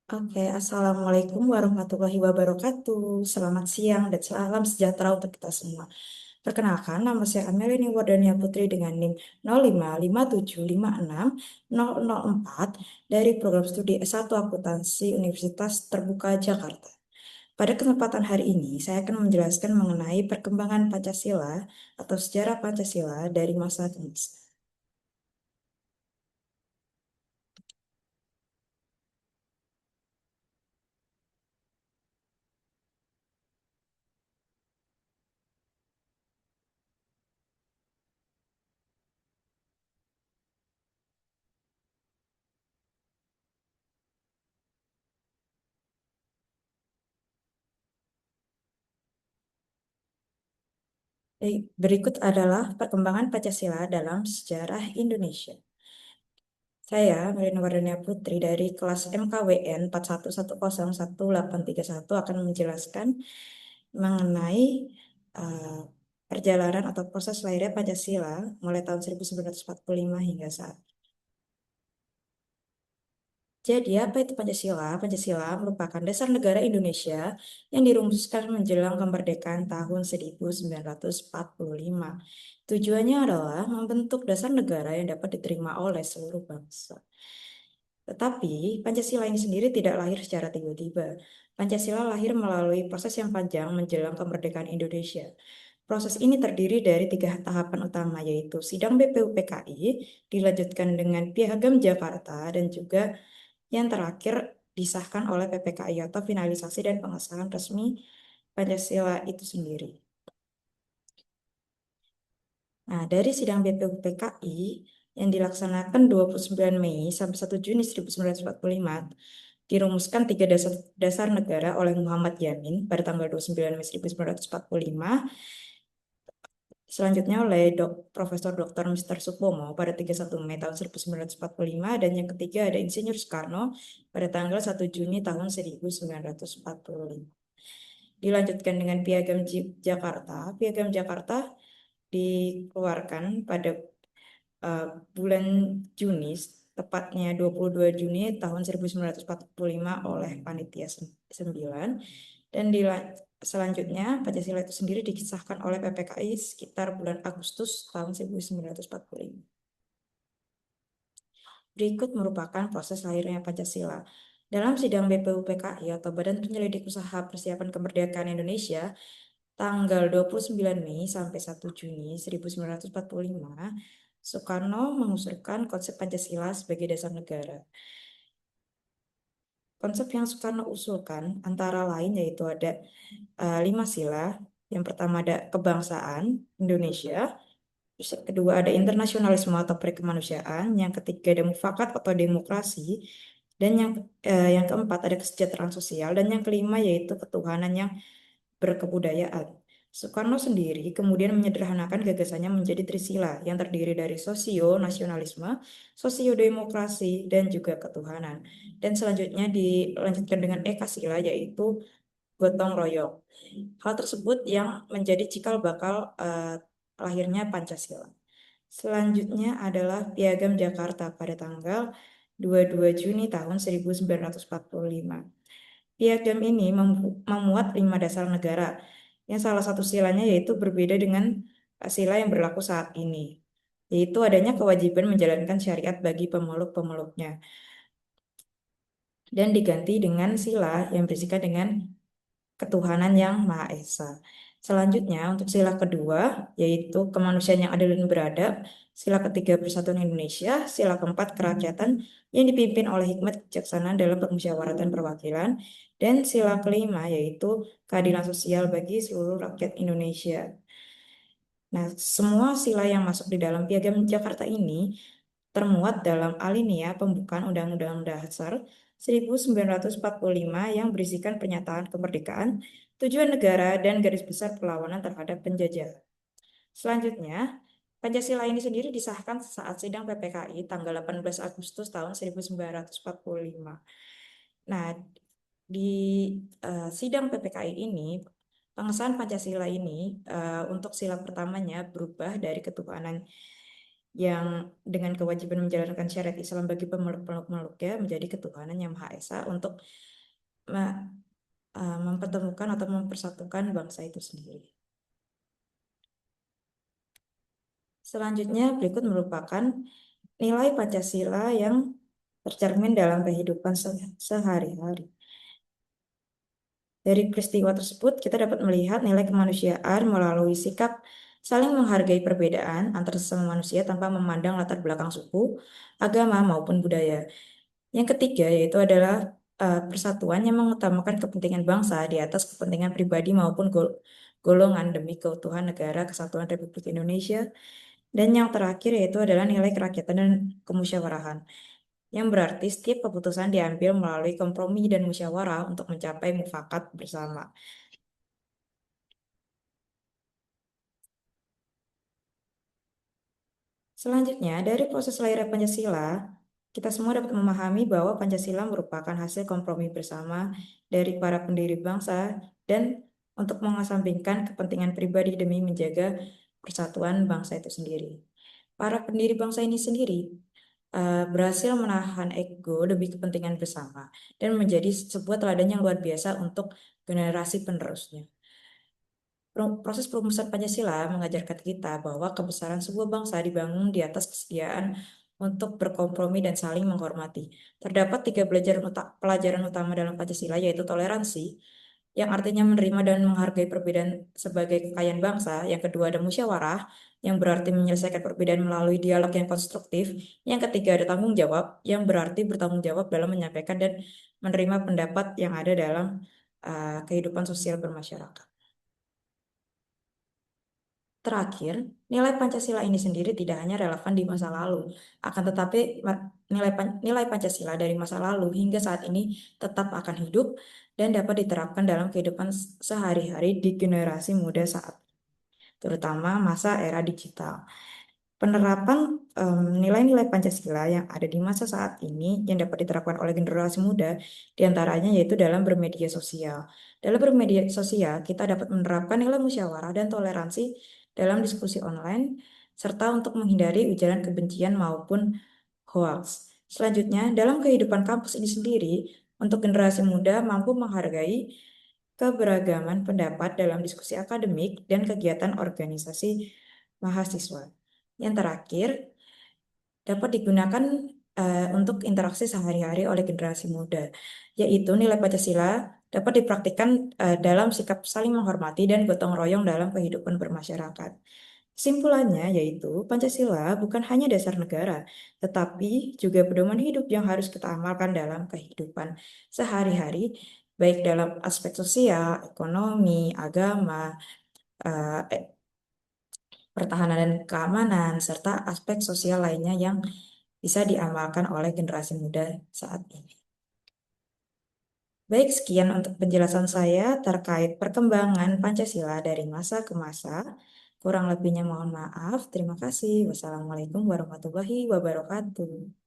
Oke, Assalamualaikum warahmatullahi wabarakatuh. Selamat siang dan salam sejahtera untuk kita semua. Perkenalkan, nama saya Amelia Wardania Putri dengan NIM 0557560004 dari program studi S1 Akuntansi Universitas Terbuka Jakarta. Pada kesempatan hari ini, saya akan menjelaskan mengenai perkembangan Pancasila atau sejarah Pancasila dari masa ke masa. Berikut adalah perkembangan Pancasila dalam sejarah Indonesia. Saya, Melina Wardania Putri dari kelas MKWN 41101831 akan menjelaskan mengenai eh, perjalanan atau proses lahirnya Pancasila mulai tahun 1945 hingga saat. Jadi, apa itu Pancasila? Pancasila merupakan dasar negara Indonesia yang dirumuskan menjelang kemerdekaan tahun 1945. Tujuannya adalah membentuk dasar negara yang dapat diterima oleh seluruh bangsa. Tetapi, Pancasila ini sendiri tidak lahir secara tiba-tiba. Pancasila lahir melalui proses yang panjang menjelang kemerdekaan Indonesia. Proses ini terdiri dari tiga tahapan utama, yaitu Sidang BPUPKI, dilanjutkan dengan Piagam Jakarta, dan juga yang terakhir disahkan oleh PPKI atau finalisasi dan pengesahan resmi Pancasila itu sendiri. Nah, dari sidang BPUPKI yang dilaksanakan 29 Mei sampai 1 Juni 1945, dirumuskan tiga dasar, dasar negara oleh Muhammad Yamin pada tanggal 29 Mei 1945, selanjutnya oleh Profesor Dr. Mr. Supomo pada 31 Mei tahun 1945, dan yang ketiga ada Insinyur Soekarno pada tanggal 1 Juni tahun 1945. Dilanjutkan dengan Jakarta. Piagam Jakarta dikeluarkan pada eh, bulan Juni, tepatnya 22 Juni tahun 1945 oleh Panitia 9, dan selanjutnya Pancasila itu sendiri dikisahkan oleh PPKI sekitar bulan Agustus tahun 1945. Berikut merupakan proses lahirnya Pancasila. Dalam sidang BPUPKI atau Badan Penyelidik Usaha Persiapan Kemerdekaan Indonesia, tanggal 29 Mei sampai 1 Juni 1945, Soekarno mengusulkan konsep Pancasila sebagai dasar negara. Konsep yang Soekarno usulkan antara lain yaitu ada 5 sila. Yang pertama ada kebangsaan Indonesia, terus yang kedua ada internasionalisme atau perikemanusiaan, yang ketiga ada mufakat atau demokrasi, dan yang keempat ada kesejahteraan sosial, dan yang kelima yaitu ketuhanan yang berkebudayaan. Soekarno sendiri kemudian menyederhanakan gagasannya menjadi trisila yang terdiri dari sosio-nasionalisme, sosio-demokrasi, dan juga ketuhanan. Dan selanjutnya dilanjutkan dengan Ekasila yaitu gotong royong. Hal tersebut yang menjadi cikal bakal lahirnya Pancasila. Selanjutnya adalah Piagam Jakarta pada tanggal 22 Juni tahun 1945. Piagam ini memuat 5 dasar negara, yang salah satu silanya yaitu berbeda dengan sila yang berlaku saat ini, yaitu adanya kewajiban menjalankan syariat bagi pemeluk-pemeluknya, dan diganti dengan sila yang berisikan dengan ketuhanan yang Maha Esa. Selanjutnya, untuk sila kedua, yaitu kemanusiaan yang adil dan beradab. Sila ketiga, persatuan Indonesia. Sila keempat, kerakyatan yang dipimpin oleh hikmat kebijaksanaan dalam permusyawaratan perwakilan. Dan sila kelima, yaitu keadilan sosial bagi seluruh rakyat Indonesia. Nah, semua sila yang masuk di dalam Piagam Jakarta ini termuat dalam alinea pembukaan Undang-Undang Dasar 1945 yang berisikan pernyataan kemerdekaan, tujuan negara, dan garis besar perlawanan terhadap penjajah. Selanjutnya, Pancasila ini sendiri disahkan saat sidang PPKI tanggal 18 Agustus tahun 1945. Nah, di sidang PPKI ini, pengesahan Pancasila ini untuk sila pertamanya berubah dari ketuhanan yang dengan kewajiban menjalankan syariat Islam bagi pemeluk-pemeluknya menjadi ketuhanan yang Maha Esa untuk me- mempertemukan atau mempersatukan bangsa itu sendiri. Selanjutnya, berikut merupakan nilai Pancasila yang tercermin dalam kehidupan sehari-hari. Dari peristiwa tersebut, kita dapat melihat nilai kemanusiaan melalui sikap saling menghargai perbedaan antar sesama manusia tanpa memandang latar belakang suku, agama, maupun budaya. Yang ketiga yaitu adalah persatuan yang mengutamakan kepentingan bangsa di atas kepentingan pribadi maupun golongan demi keutuhan negara kesatuan Republik Indonesia. Dan yang terakhir yaitu adalah nilai kerakyatan dan kemusyawarahan, yang berarti setiap keputusan diambil melalui kompromi dan musyawarah untuk mencapai mufakat bersama. Selanjutnya, dari proses lahirnya Pancasila, kita semua dapat memahami bahwa Pancasila merupakan hasil kompromi bersama dari para pendiri bangsa dan untuk mengesampingkan kepentingan pribadi demi menjaga persatuan bangsa itu sendiri. Para pendiri bangsa ini sendiri berhasil menahan ego demi kepentingan bersama dan menjadi sebuah teladan yang luar biasa untuk generasi penerusnya. Proses perumusan Pancasila mengajarkan kita bahwa kebesaran sebuah bangsa dibangun di atas kesediaan untuk berkompromi dan saling menghormati. Terdapat tiga pelajaran utama dalam Pancasila, yaitu toleransi, yang artinya menerima dan menghargai perbedaan sebagai kekayaan bangsa. Yang kedua ada musyawarah, yang berarti menyelesaikan perbedaan melalui dialog yang konstruktif. Yang ketiga ada tanggung jawab, yang berarti bertanggung jawab dalam menyampaikan dan menerima pendapat yang ada dalam kehidupan sosial bermasyarakat. Terakhir, nilai Pancasila ini sendiri tidak hanya relevan di masa lalu, akan tetapi nilai Pancasila dari masa lalu hingga saat ini tetap akan hidup dan dapat diterapkan dalam kehidupan sehari-hari di generasi muda saat, terutama masa era digital. Penerapan nilai-nilai Pancasila yang ada di masa saat ini yang dapat diterapkan oleh generasi muda diantaranya yaitu dalam bermedia sosial. Dalam bermedia sosial, kita dapat menerapkan nilai musyawarah dan toleransi dalam diskusi online, serta untuk menghindari ujaran kebencian maupun hoax. Selanjutnya, dalam kehidupan kampus ini sendiri, untuk generasi muda mampu menghargai keberagaman pendapat dalam diskusi akademik dan kegiatan organisasi mahasiswa. Yang terakhir, dapat digunakan untuk interaksi sehari-hari oleh generasi muda, yaitu nilai Pancasila dapat dipraktikkan dalam sikap saling menghormati dan gotong royong dalam kehidupan bermasyarakat. Kesimpulannya yaitu Pancasila bukan hanya dasar negara, tetapi juga pedoman hidup yang harus kita amalkan dalam kehidupan sehari-hari, baik dalam aspek sosial, ekonomi, agama, eh, pertahanan dan keamanan, serta aspek sosial lainnya yang bisa diamalkan oleh generasi muda saat ini. Baik, sekian untuk penjelasan saya terkait perkembangan Pancasila dari masa ke masa. Kurang lebihnya mohon maaf. Terima kasih. Wassalamualaikum warahmatullahi wabarakatuh.